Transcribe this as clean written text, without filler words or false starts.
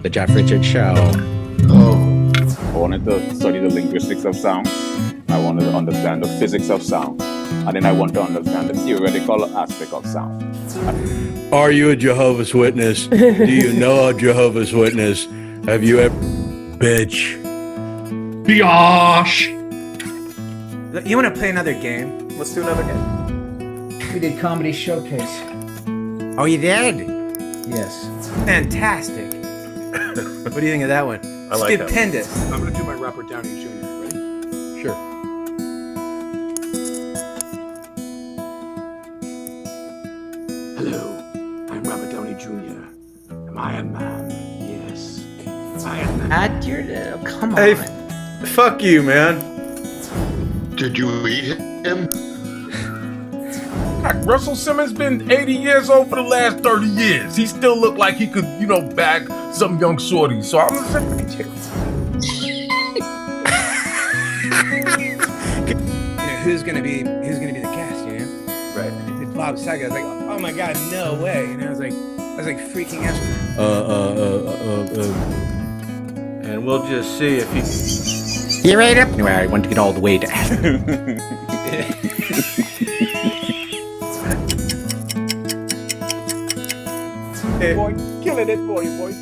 The Jeff Richards Show. Oh, I wanted to study the linguistics of sound. I wanted to understand the physics of sound. And then I want to understand the theoretical aspect of sound. Are you a Jehovah's Witness? Do you know a Jehovah's Witness? Have you ever... Bitch. Biatch! You want to play another game? Let's do another game. We did Comedy Showcase. Oh, you did? Yes. Fantastic. What do you think of that one? I like that one. Stupendous. I'm gonna do my Robert Downey Jr. Ready? Sure. Hello, I'm Robert Downey Jr. Am I a man? Yes, I am. At your come on. Hey, fuck you, man. Did you eat him? Russell Simmons been 80 years old for the last 30 years. He still look like he could, bag some young shorty. So I'm gonna say, Who's gonna be the guest? Right. It's Bob Saget. I was like, oh my god, no way. I was like freaking out. And we'll just see if he... You ready up? Anyway, I want to get all the way to Boy, killing it for you, boy.